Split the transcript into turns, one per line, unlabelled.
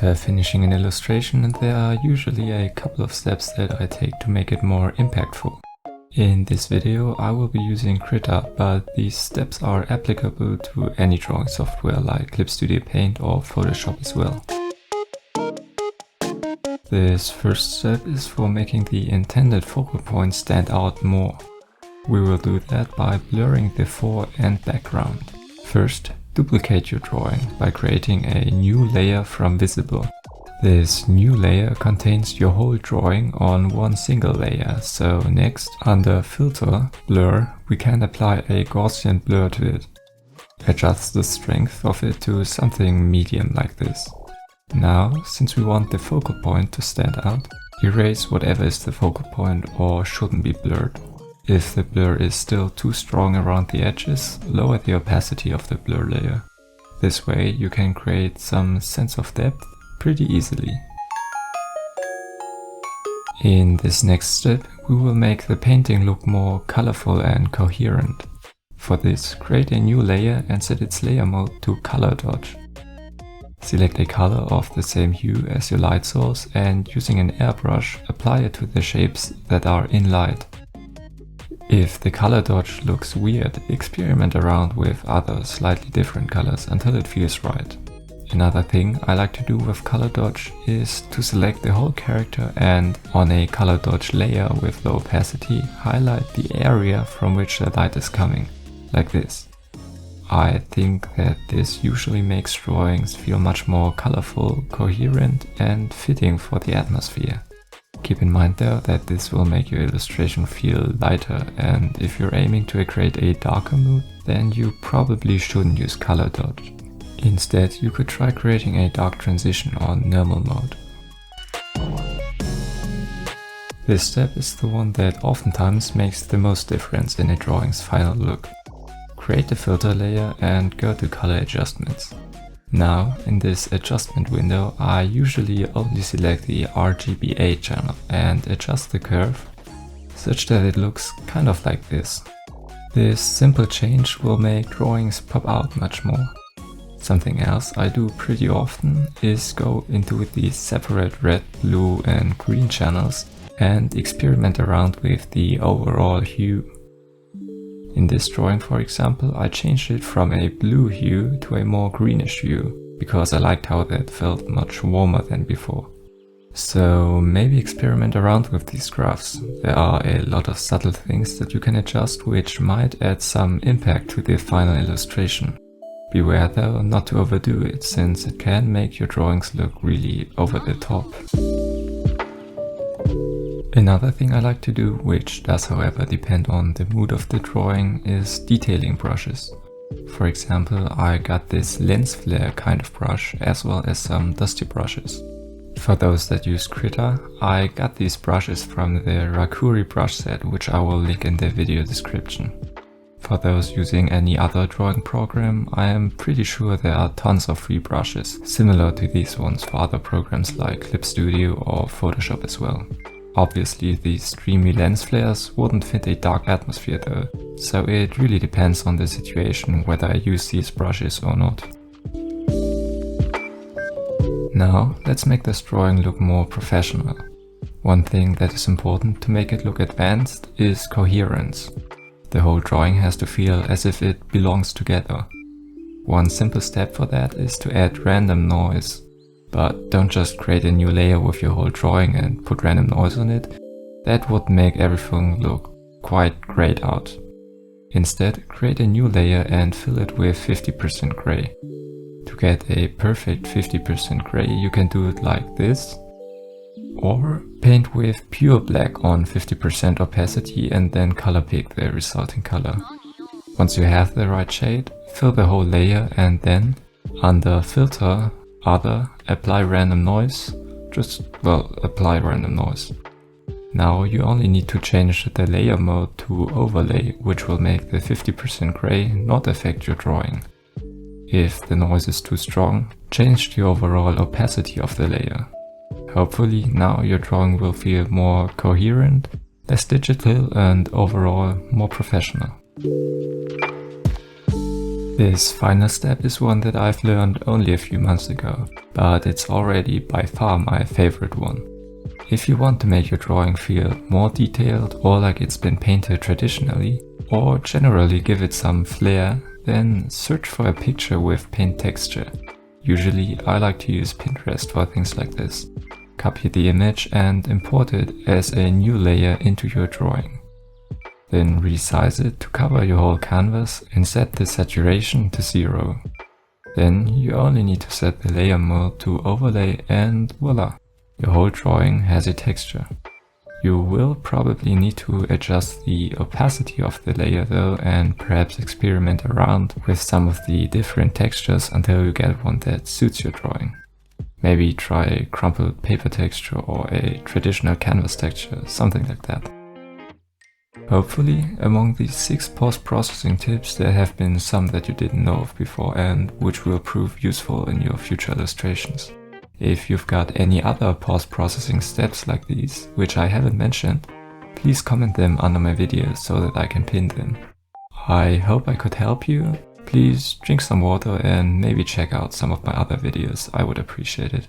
After finishing an illustration, there are usually a couple of steps that I take to make it more impactful. In this video I will be using Krita, but these steps are applicable to any drawing software like Clip Studio Paint or Photoshop as well. This first step is for making the intended focal point stand out more. We will do that by blurring the fore and background. First, duplicate your drawing by creating a new layer from visible. This new layer contains your whole drawing on one single layer, so next, under Filter, Blur, we can apply a Gaussian blur to it. Adjust the strength of it to something medium like this. Now, since we want the focal point to stand out, erase whatever is the focal point or shouldn't be blurred. If the blur is still too strong around the edges, lower the opacity of the blur layer. This way you can create some sense of depth pretty easily. In this next step, we will make the painting look more colorful and coherent. For this, create a new layer and set its layer mode to color dodge. Select a color of the same hue as your light source and using an airbrush, apply it to the shapes that are in light. If the color dodge looks weird, experiment around with other slightly different colors until it feels right. Another thing I like to do with color dodge is to select the whole character and on a color dodge layer with low opacity, highlight the area from which the light is coming, like this. I think that this usually makes drawings feel much more colorful, coherent and fitting for the atmosphere. Keep in mind though that this will make your illustration feel lighter, and if you're aiming to create a darker mood, then you probably shouldn't use color dodge. Instead, you could try creating a dark transition on normal mode. This step is the one that oftentimes makes the most difference in a drawing's final look. Create the filter layer and go to color adjustments. Now, in this adjustment window, I usually only select the RGBA channel and adjust the curve such that it looks kind of like this. This simple change will make drawings pop out much more. Something else I do pretty often is go into the separate red, blue and green channels and experiment around with the overall hue. In this drawing, for example, I changed it from a blue hue to a more greenish hue, because I liked how that felt much warmer than before. So maybe experiment around with these graphs. There are a lot of subtle things that you can adjust which might add some impact to the final illustration. Beware though not to overdo it, since it can make your drawings look really over the top. Another thing I like to do, which does however depend on the mood of the drawing, is detailing brushes. For example, I got this lens flare kind of brush as well as some dusty brushes. For those that use Krita, I got these brushes from the Rakuri brush set, which I will link in the video description. For those using any other drawing program, I am pretty sure there are tons of free brushes, similar to these ones for other programs like Clip Studio or Photoshop as well. Obviously, these dreamy lens flares wouldn't fit a dark atmosphere though, so it really depends on the situation whether I use these brushes or not. Now, let's make this drawing look more professional. One thing that is important to make it look advanced is coherence. The whole drawing has to feel as if it belongs together. One simple step for that is to add random noise. But don't just create a new layer with your whole drawing and put random noise on it. That would make everything look quite grayed out. Instead, create a new layer and fill it with 50% gray. To get a perfect 50% gray, you can do it like this. Or paint with pure black on 50% opacity and then color pick the resulting color. Once you have the right shade, fill the whole layer and then, under Filter, Other, apply random noise. Apply random noise. Now you only need to change the layer mode to overlay, which will make the 50% gray not affect your drawing. If the noise is too strong, change the overall opacity of the layer. Hopefully now your drawing will feel more coherent, less digital and overall more professional. This final step is one that I've learned only a few months ago, but it's already by far my favorite one. If you want to make your drawing feel more detailed or like it's been painted traditionally, or generally give it some flair, then search for a picture with paint texture. Usually I like to use Pinterest for things like this. Copy the image and import it as a new layer into your drawing. Then resize it to cover your whole canvas and set the saturation to 0. Then you only need to set the layer mode to overlay and voila, your whole drawing has a texture. You will probably need to adjust the opacity of the layer though, and perhaps experiment around with some of the different textures until you get one that suits your drawing. Maybe try a crumpled paper texture or a traditional canvas texture, something like that. Hopefully, among these 6 post-processing tips there have been some that you didn't know of before and which will prove useful in your future illustrations. If you've got any other post-processing steps like these, which I haven't mentioned, please comment them under my videos so that I can pin them. I hope I could help you. Please drink some water and maybe check out some of my other videos, I would appreciate it.